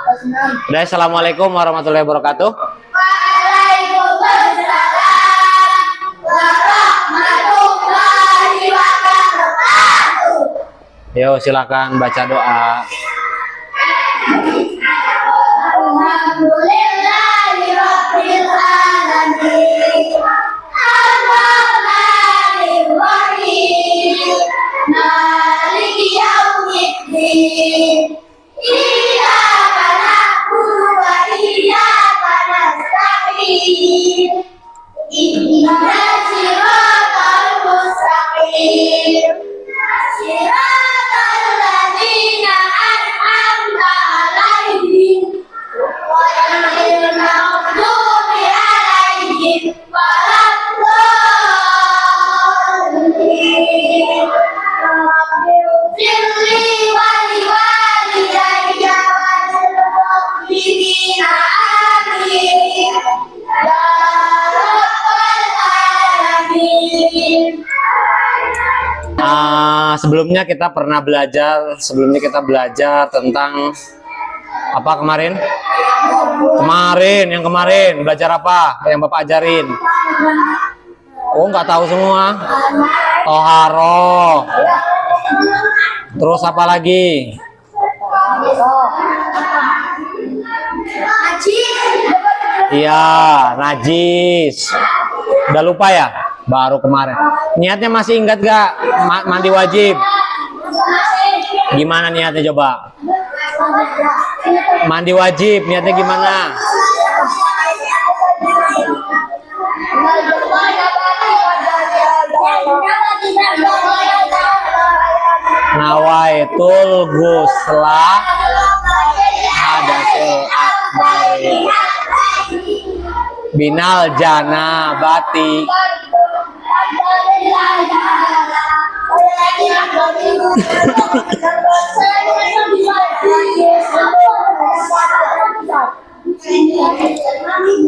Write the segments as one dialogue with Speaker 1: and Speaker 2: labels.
Speaker 1: Udah, assalamualaikum warahmatullahi wabarakatuh. Yo, silakan baca doa.
Speaker 2: Alhamdulillahirabbil alamin. Ar-Rahmanir-Rahim. Maliki yaumiddin. Iyyaka na'budu wa iyyaka nasta'in. Ihdinas siratal mustaqim. Siratal ladzina an'amta 'alaihim ghairil maghdubi 'alaihim waladdallin. Rabbighfirli wa liwalidayya wa lil mu'minina amin. Ya rabbal alamin.
Speaker 1: Sebelumnya kita belajar tentang apa kemarin? Yang kemarin belajar apa? Yang Bapak ajarin? Oh, nggak tahu semua. Toharo. Terus apa lagi? Iya, najis. Udah lupa ya? Baru kemarin. Niatnya masih ingat gak? Mandi wajib. Gimana niatnya coba? Mandi wajib, niatnya gimana? Nawaitul ghusla hadatsil akbari binal janabati.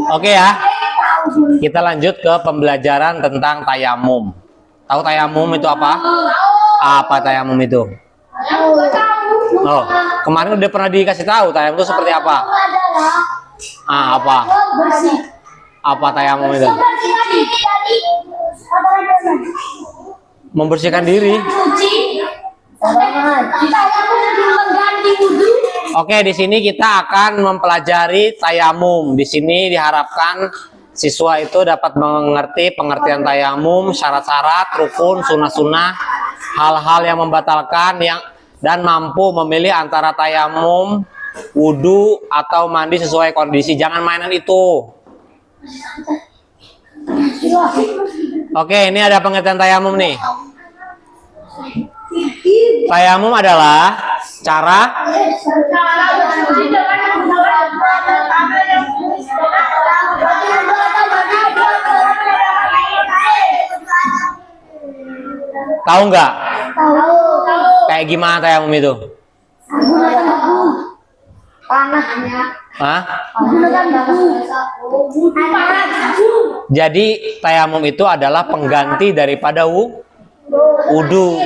Speaker 1: Oke ya, kita lanjut ke pembelajaran tentang tayamum. Tahu tayamum itu apa? Apa tayamum itu? Oh, kemarin udah pernah dikasih tahu tayamum itu seperti apa? Apa? Apa tayamum itu? Membersihkan diri. Oke, di sini kita akan mempelajari tayamum. Di sini diharapkan siswa itu dapat mengerti pengertian tayamum, syarat-syarat, rukun, sunnah-sunnah, hal-hal yang membatalkan dan mampu memilih antara tayamum, wudhu atau mandi sesuai kondisi. Jangan mainan itu. Oke, ini ada pengertian tayamum nih. Tayamum adalah cara tahu nggak? Kayak gimana tayamum itu? Hah? Jadi tayamum itu adalah pengganti daripada wudhu.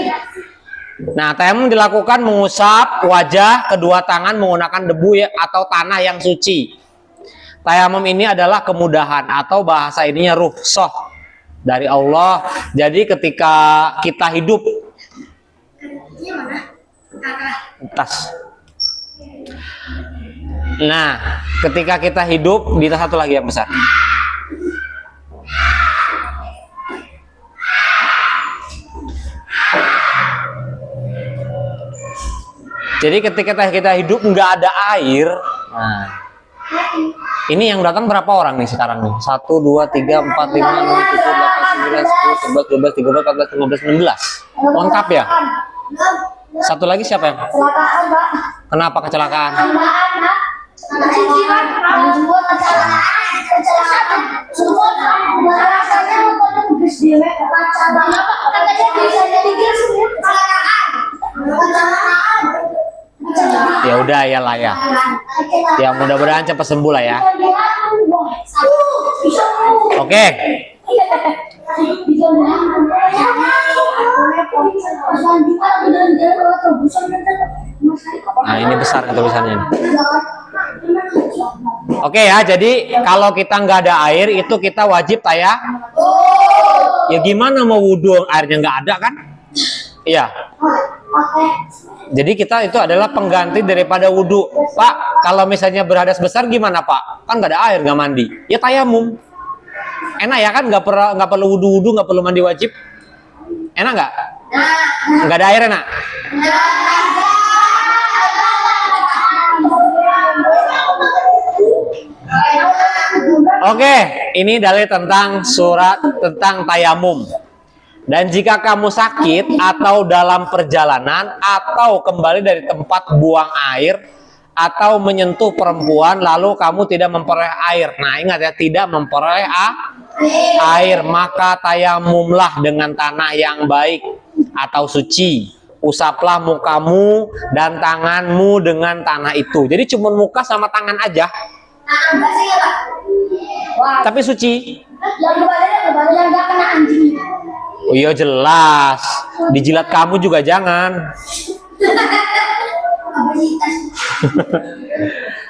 Speaker 1: Nah, tayamum dilakukan mengusap wajah, kedua tangan menggunakan debu atau tanah yang suci. Tayamum ini adalah kemudahan atau bahasa ininya rukhsah dari Allah. Jadi ketika kita hidup ketika kita hidup di satu lagi yang besar. Jadi ketika kita hidup nggak ada air, nah ini yang datang berapa orang nih sekarang nih? 1, 2, 3, 4, 5, 6, 7, 8, 9, 10, 11, 12, 13, 14, 15, 16. Lengkap ya? Satu lagi siapa yang?
Speaker 2: Kecelakaan, Pak.
Speaker 1: Kenapa kecelakaan? Ya udah ya lah ya. Ya mudah-mudahan cepat sembuh lah ya. Oke. Nah ini besar tulisannya. Oke ya, jadi kalau kita nggak ada air itu kita wajib tayamum. Ya gimana mau wudhu airnya nggak ada kan? Iya. Jadi kita itu adalah pengganti daripada wudhu. Pak, kalau misalnya berhadas besar gimana Pak? Kan nggak ada air, nggak mandi. Ya tayamum. Enak ya kan? Nggak perlu wudhu, nggak perlu mandi wajib. Enak nggak? Nggak ada air enak. Oke, ini dalil tentang surat tentang tayamum. Dan jika kamu sakit atau dalam perjalanan atau kembali dari tempat buang air atau menyentuh perempuan lalu kamu tidak memperoleh air. Nah, ingat ya, tidak memperoleh air, maka tayamumlah dengan tanah yang baik atau suci. Usaplah mukamu dan tanganmu dengan tanah itu. Jadi cuma muka sama tangan aja. Tapi suci.
Speaker 2: Yang nggak kena anjing.
Speaker 1: Oh iya jelas. Dijilat kamu juga jangan.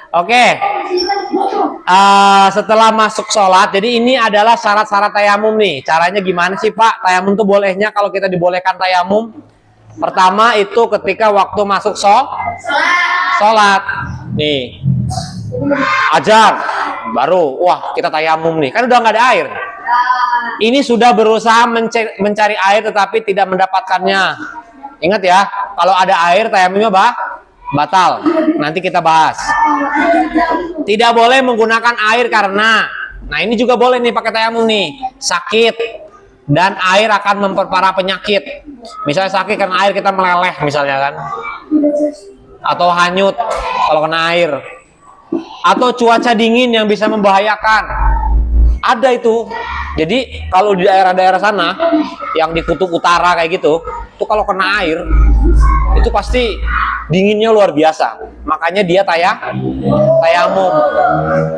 Speaker 1: Oke. Setelah masuk sholat, jadi ini adalah syarat-syarat tayamum nih. Caranya gimana sih Pak? Tayamum tuh bolehnya kalau kita dibolehkan tayamum. Pertama itu ketika waktu masuk sholat. Nih. Ajar. Baru, wah kita tayamum nih. Kan udah nggak ada air. Ini sudah berusaha mencari air tetapi tidak mendapatkannya. Ingat ya, kalau ada air tayamumnya batal. Nanti kita bahas. Tidak boleh menggunakan air karena, nah ini juga boleh nih pakai tayamum nih. Sakit dan air akan memperparah penyakit. Misalnya sakit karena air kita meleleh misalnya kan. Atau hanyut kalau kena air. Atau cuaca dingin yang bisa membahayakan. Ada itu. Jadi kalau di daerah-daerah sana yang di kutub utara kayak gitu, itu kalau kena air itu pasti dinginnya luar biasa. Makanya dia tayamum.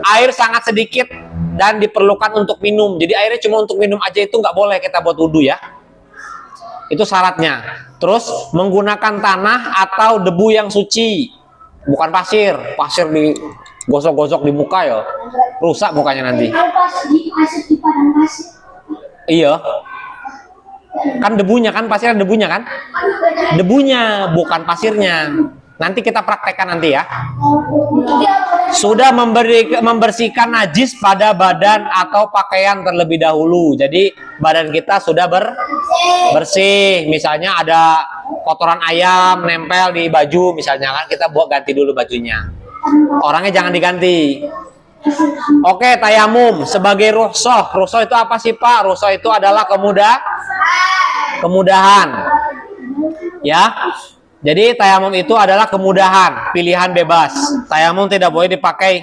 Speaker 1: Air sangat sedikit dan diperlukan untuk minum. Jadi airnya cuma untuk minum aja, itu nggak boleh kita buat wudhu ya. Itu syaratnya. Terus menggunakan tanah atau debu yang suci, bukan pasir. Pasir digosok-gosok di muka ya, rusak mukanya nanti. Iya. Kan debunya kan, pasir ada debunya kan? Debunya, bukan pasirnya. Nanti kita praktekkan nanti ya. Sudah membersihkan najis pada badan atau pakaian terlebih dahulu. Jadi badan kita sudah bersih. Misalnya ada kotoran ayam nempel di baju misalnya kan, kita buat ganti dulu bajunya. Orangnya jangan diganti. Oke, tayamum sebagai rukhsah. Rukhsah itu apa sih Pak? Rukhsah itu adalah kemudahan. Ya. Jadi tayamum itu adalah kemudahan, pilihan bebas. Tayamum tidak boleh dipakai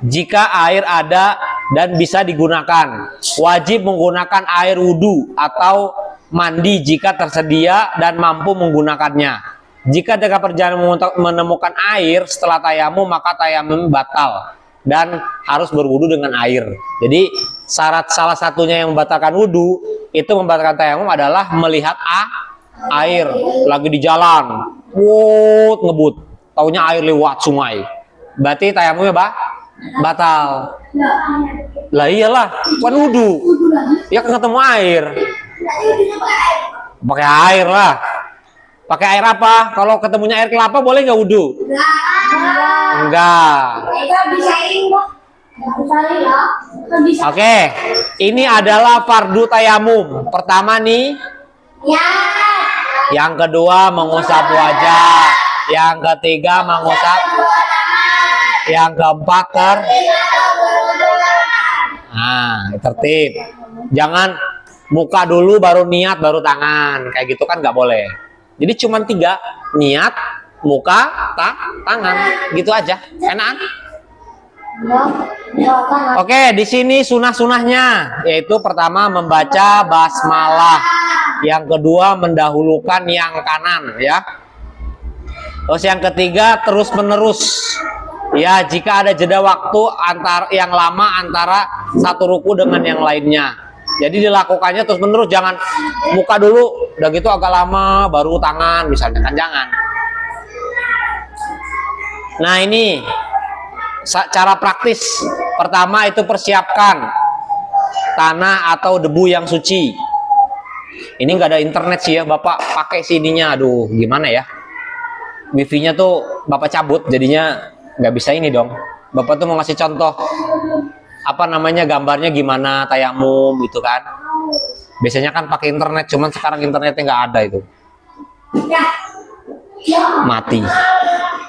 Speaker 1: jika air ada dan bisa digunakan. Wajib menggunakan air wudhu atau mandi jika tersedia dan mampu menggunakannya. Jika jika perjalanan menemukan air setelah tayamum, maka tayamum batal dan harus berwudhu dengan air. Jadi syarat salah satunya yang membatalkan wudhu itu membatalkan tayamum adalah melihat air lagi di jalan, ngebut, taunya air lewat sungai, berarti tayamumnya batal. Lah iyalah, kan wudhu, ya kan ketemu air, pakai air lah. Pakai air apa? Kalau ketemunya air kelapa boleh nggak wudhu? Enggak. Oke, ini adalah fardu tayamum. Pertama nih. Yang kedua mengusap wajah. Yang ketiga mengusap. Yang keempat nah, tertib. Jangan muka dulu baru niat baru tangan. Kayak gitu kan nggak boleh. Jadi cuma 3, niat, muka, tangan, gitu aja. Enak? Oke, di sini sunah-sunahnya, yaitu pertama membaca basmalah, yang kedua mendahulukan yang kanan, ya. Terus yang ketiga terus-menerus, ya. Jika ada jeda waktu yang lama antara satu ruku dengan yang lainnya. Jadi dilakukannya terus-menerus, jangan muka dulu, udah gitu agak lama baru tangan, misalnya kan jangan. Nah ini cara praktis. Pertama itu persiapkan tanah atau debu yang suci. Ini nggak ada internet sih ya, Bapak pakai sininya. Aduh, gimana ya? Wifi-nya tuh Bapak cabut, jadinya nggak bisa ini dong. Bapak tuh mau ngasih contoh apa namanya, gambarnya gimana tayamum gitu kan. Biasanya kan pakai internet, cuman sekarang internetnya nggak ada itu. Mati.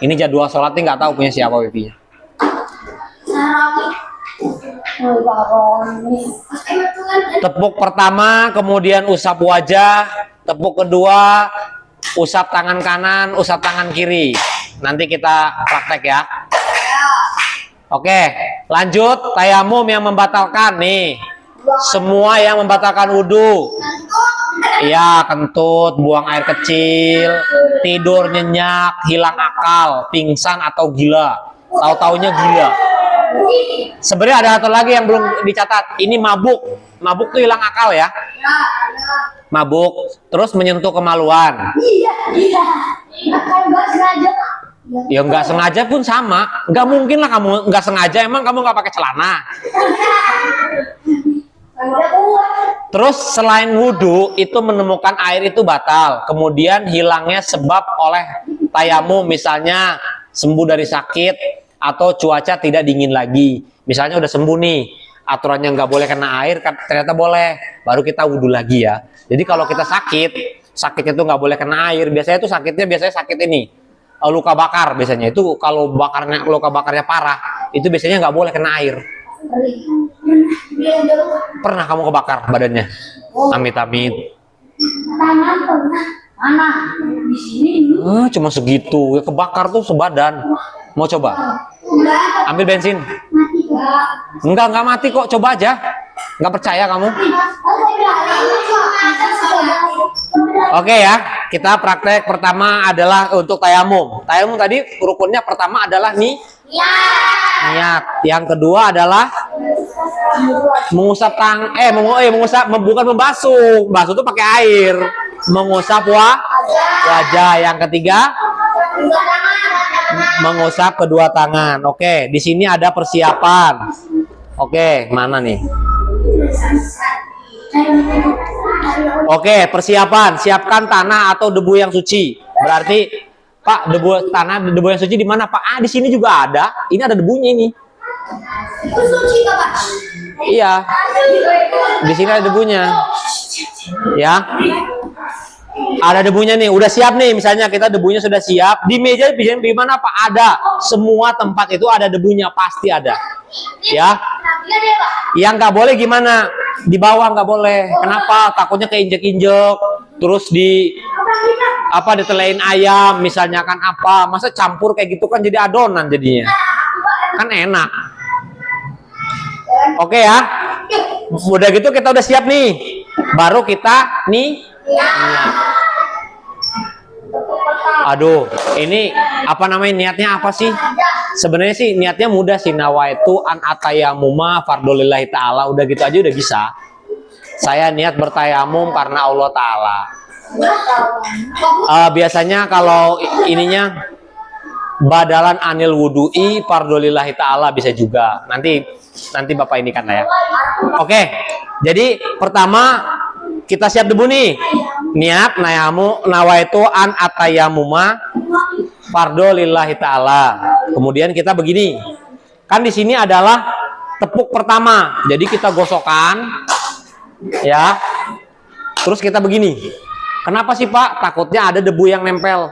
Speaker 1: Ini jadwal sholatnya nggak tahu punya siapa wifi-nya. Tepuk pertama, kemudian usap wajah. Tepuk kedua, usap tangan kanan, usap tangan kiri. Nanti kita praktek ya. Oke, lanjut tayamum yang membatalkan nih. Semua yang membatalkan wudhu. Iya, kentut, buang air kecil, tidur nyenyak, hilang akal, pingsan atau gila. Tahu-taunya gila. Sebenarnya ada satu lagi yang belum dicatat. Ini mabuk. Mabuk tuh hilang akal ya. Mabuk, terus menyentuh kemaluan. Ya nggak sengaja pun sama. Nggak mungkin lah kamu nggak sengaja. Emang kamu nggak pakai celana. Terus selain wudhu itu menemukan air itu batal. Kemudian hilangnya sebab oleh tayamum, misalnya sembuh dari sakit atau cuaca tidak dingin lagi. Misalnya udah sembuh nih, aturannya nggak boleh kena air, ternyata boleh. Baru kita wudhu lagi ya. Jadi kalau kita sakitnya tuh nggak boleh kena air. Biasanya tuh biasanya sakit ini luka bakar biasanya. Itu kalau luka bakarnya parah, itu biasanya nggak boleh kena air. Pernah kamu kebakar badannya? Amit-amit.
Speaker 2: Di sini.
Speaker 1: Cuma segitu, kebakar tuh sebadan. Mau coba? Ambil bensin. Enggak mati kok, coba aja. Nggak percaya kamu? Oke ya, kita praktek pertama adalah untuk tayamum. Tayamum tadi rukunnya pertama adalah niat. Yang kedua adalah mengusap bukan membasuh. Basuh itu pakai air. Mengusap wajah. Yang ketiga mengusap kedua tangan. Oke, di sini ada persiapan. Oke, mana nih? Oke, persiapan. Siapkan tanah atau debu yang suci. Berarti, Pak, debu yang suci di mana, Pak? Di sini juga ada. Ini ada debunya ini.
Speaker 2: Itu suci, Pak.
Speaker 1: Iya. Di sini ada debunya. Ya. Ada debunya nih, udah siap nih. Misalnya kita debunya sudah siap. Di meja di mana, Pak? Ada. Semua tempat itu ada debunya, pasti ada. Ya. Yang nggak boleh gimana? Di bawah nggak boleh. Kenapa? Takutnya keinjek-injek. Terus ditelain ayam, misalnya kan apa? Masa campur kayak gitu kan jadi adonan jadinya. Kan enak. Oke ya. Udah gitu kita udah siap nih. Baru kita niat. Aduh, ini apa namanya, niatnya apa sih? Sebenarnya sih niatnya mudah sih. Nawaitu an atayamuma fardholillahi ta'ala. Udah gitu aja udah bisa. Saya niat bertayamum karena Allah Ta'ala. Biasanya kalau ininya badalan anil wudu'i fardholillahi ta'ala bisa juga. Nanti Bapak ini kan ya. Oke, jadi pertama kita siap debu nih. Niat nawaitu an atayamuma fardholillahi ta'ala. Kemudian kita begini. Kan di sini adalah tepuk pertama. Jadi kita gosokkan ya. Terus kita begini. Kenapa sih, Pak? Takutnya ada debu yang nempel.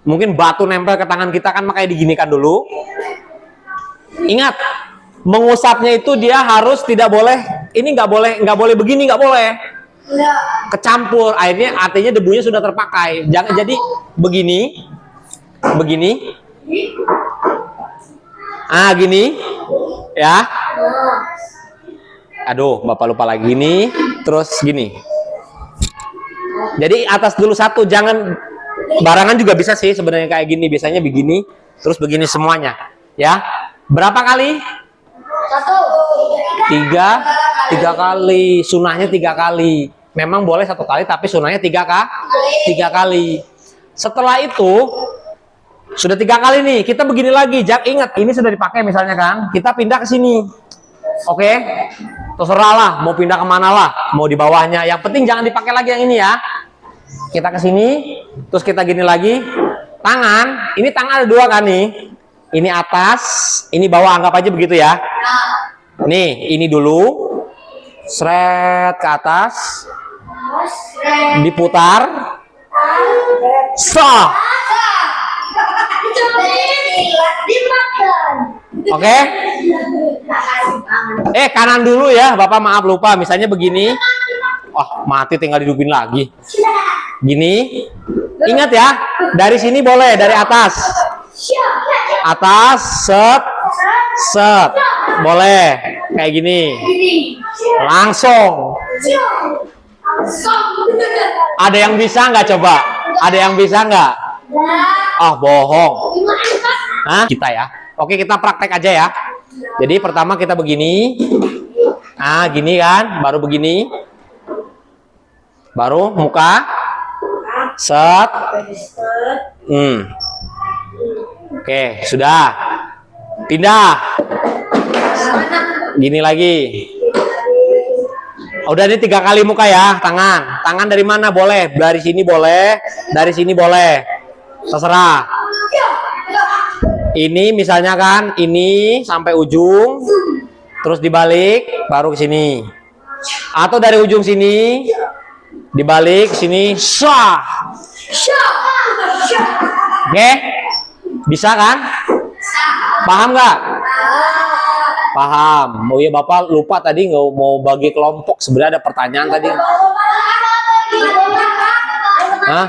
Speaker 1: Mungkin batu nempel ke tangan kita kan, makanya diginikan dulu. Ingat, mengusapnya itu dia harus tidak boleh. Ini nggak boleh begini, nggak boleh. Kecampur airnya, artinya debunya sudah terpakai. Jangan jadi begini. Gini ya. Aduh, Bapak lupa lagi nih. Terus gini. Jadi atas dulu satu, jangan barangan juga bisa sih sebenarnya kayak gini. Biasanya begini, terus begini semuanya. Ya. Berapa kali? 1. 3 kali. Sunahnya 3 kali. Memang boleh 1 kali, tapi sunahnya 3 kali. Setelah itu Sudah 3 kali nih. Kita begini lagi. Ingat, ini sudah dipakai misalnya kan. Kita pindah ke sini. Oke. Terserah lah. Mau pindah kemana lah. Mau di bawahnya. Yang penting jangan dipakai lagi yang ini ya. Kita ke sini. Terus kita gini lagi. Tangan. Ini tangan ada 2 kan nih. Ini atas. Ini bawah. Anggap aja begitu ya. Nih. Ini dulu. Seret ke atas. Diputar. Stop. Oke. Kanan dulu ya, Bapak maaf lupa. Misalnya begini. Oh, mati tinggal dihidupin lagi. Gini. Ingat ya, dari sini boleh, dari atas. Atas, set, set. Boleh. Kayak gini. Langsung. Ada yang bisa nggak coba? Ada yang bisa nggak? Oh, bohong. Hah? Kita ya. Oke, kita praktek aja ya. Jadi pertama kita begini. Nah, gini kan, baru begini. Baru muka. Set. Oke, sudah. Pindah. Gini lagi. Udah ini 3 kali muka ya, tangan. Tangan dari mana boleh? Dari sini boleh, dari sini boleh. Terserah. Ini misalnya kan, ini sampai ujung, terus dibalik, baru ke sini. Atau dari ujung sini, dibalik ke sini, sah. Oke? Bisa kan? Paham nggak? Paham. Oh iya, Bapak lupa tadi nggak mau bagi kelompok. Sebenarnya ada pertanyaan tadi. Hah?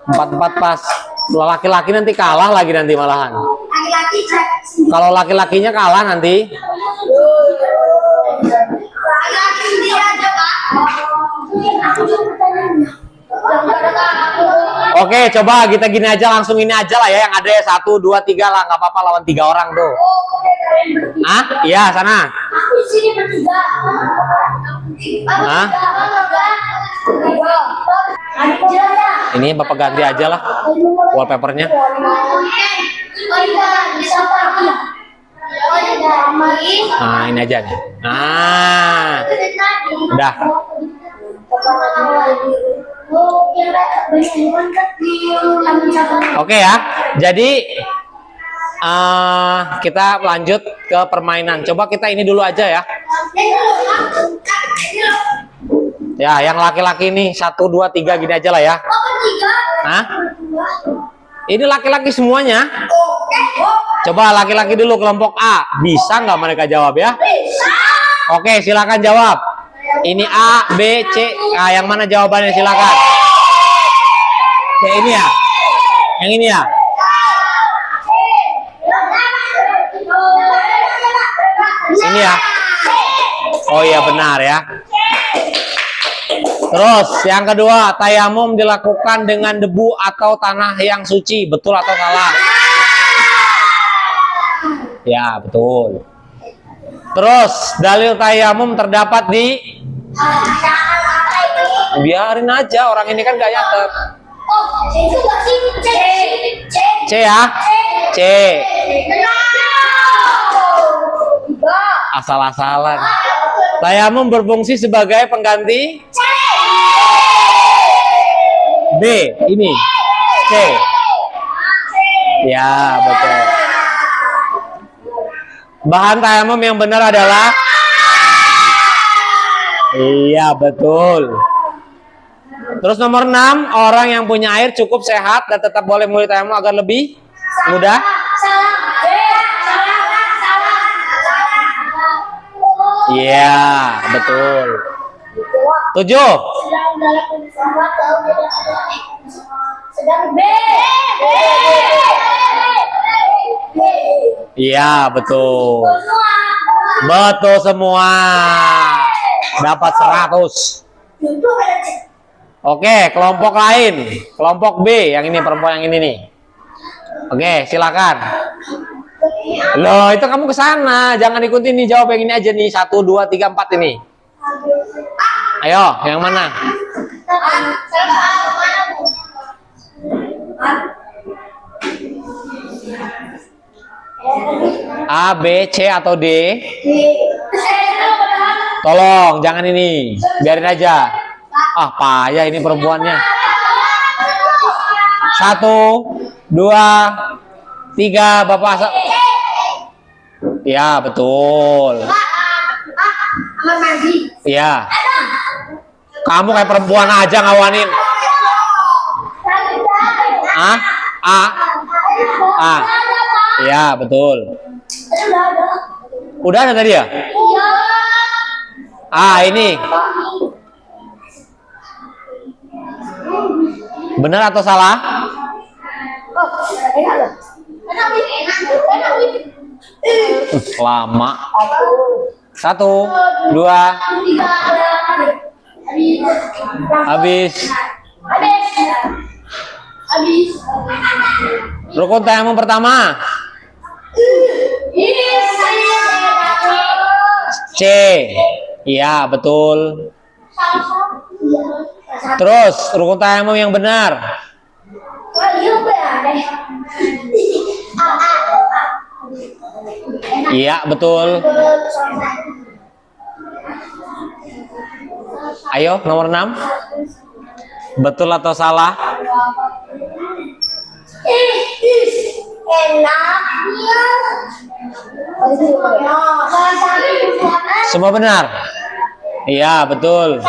Speaker 1: 4-4 pas. Laki-laki nanti kalah lagi nanti malahan. Kalau laki-lakinya kalah nanti. Oke, coba kita gini aja, langsung ini aja lah ya. Yang ada ya 1, 2, 3 lah, nggak apa-apa lawan 3 orang tuh. Ah, iya sana. Hah? Ini Bapak ganti aja lah wallpapernya. Nah, ini aja nih. Nah, udah. Oke ya. Jadi kita lanjut ke permainan. Coba kita ini dulu aja ya. Ya, yang laki-laki nih 1, 2, 3 gini aja lah ya. Hah? Ini laki-laki semuanya. Coba laki-laki dulu kelompok A. Bisa nggak mereka jawab ya? Oke, silakan jawab. Ini A, B, C. Nah, yang mana jawabannya silakan. C ini ya. Yang ini ya. Ini ya. Oh iya benar ya. Terus yang kedua, tayamum dilakukan dengan debu atau tanah yang suci. Betul atau salah? Ya, betul. Terus dalil tayamum terdapat di, biarin aja, orang ini kan gak nyatet. C ya. C. Asal-asalan. Tayamum berfungsi sebagai pengganti B. Ini C. Ya, betul. Bahan tayamum yang benar adalah, iya betul. Terus nomor 6, orang yang punya air cukup sehat dan tetap boleh mulai tayamum agar lebih mudah. Iya, betul. 7. Iya, betul. Betul semua. Dapat 100. Oke, kelompok lain. Kelompok B, yang ini, perempuan yang ini nih. Oke, silakan. Loh, itu kamu ke sana. Jangan ikutin nih, jawab yang ini aja nih. 1, 2, 3, 4 ini. Ayo, yang mana? A, B, C atau D? Tolong, jangan ini. Biarin aja. Ah, payah ini perempuannya. 1, 2, 3, Bapak. Ya, betul. Ya. Kamu kayak perempuan aja ngawanin. Ah, A. A. Ya, betul. Udah ada tadi ya? Ah, ini. Benar atau salah? Lama. 1, 2, habis. Rukun tayamum pertama. C. Iya, betul. Terus rukun tayamum yang benar. Iya, betul. Ayo, nomor 6. Betul atau salah? Semua benar. Iya, betul.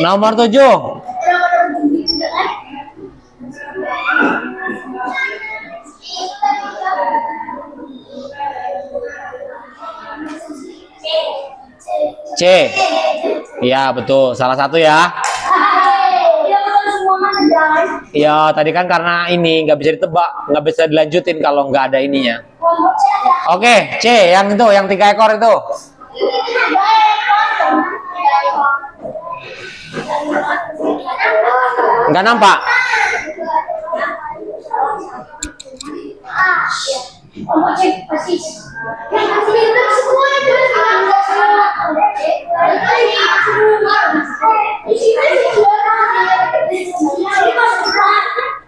Speaker 1: Nomor 7. C. Iya, betul. Salah satu ya. Ya, tadi kan karena ini nggak bisa ditebak, nggak bisa dilanjutin kalau nggak ada ininya. Oke, C. Yang itu, yang 3 ekor itu. Nggak nampak.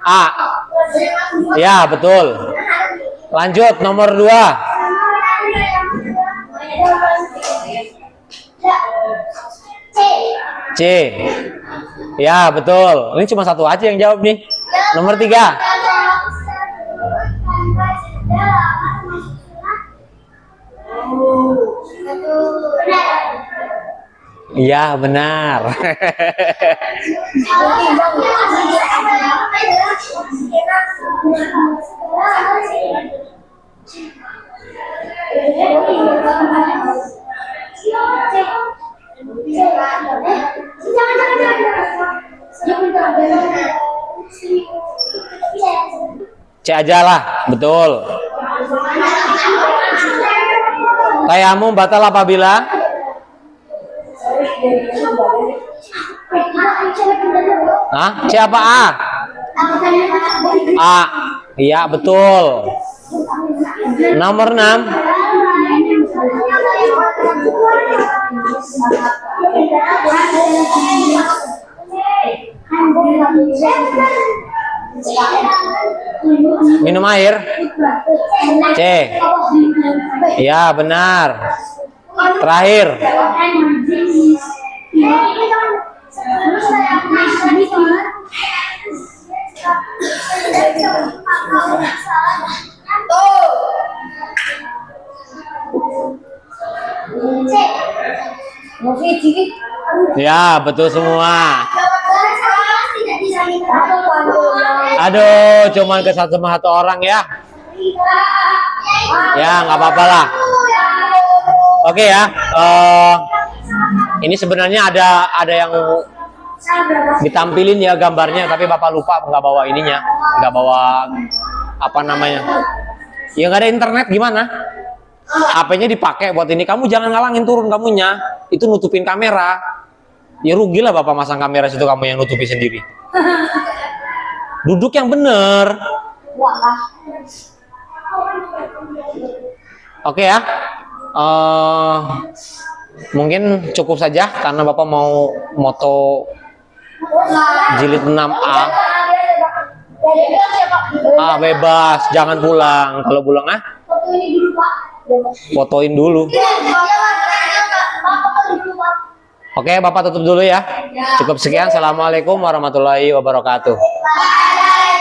Speaker 1: A. Ya, betul. Lanjut nomor 2. C. Ya, betul. Ini cuma satu aja yang jawab nih. Nomor 3. Iya, benar. C aja lah, betul. Tayamum batal apabila C apa A? A. Iya, betul. Nomor 6. Minum air. C. Ya, benar. Terakhir. Ya, betul semua. Aduh, cuman ke satu orang ya. Ya, nggak apa-apa lah. Oke ya. Ini sebenarnya ada yang ditampilin ya gambarnya, tapi Bapak lupa nggak bawa ininya, nggak bawa apa namanya. Ya nggak ada internet gimana? HP-nya dipakai buat ini. Kamu jangan ngalangin turun kamunya. Itu nutupin kamera. Ya rugilah Bapak masang kamera situ, kamu yang nutupi sendiri. Duduk yang bener. Oke ya. Mungkin cukup saja karena Bapak mau moto jilid 6A.
Speaker 2: Bebas ya Pak.
Speaker 1: Ah, bebas, jangan pulang. Kalau pulang
Speaker 2: Foto ini dulu Pak.
Speaker 1: fotoin dulu.
Speaker 2: Iya, Pak, foto dulu Pak.
Speaker 1: Oke, Bapak tutup dulu ya. Cukup sekian. Assalamualaikum warahmatullahi wabarakatuh.
Speaker 2: Bye.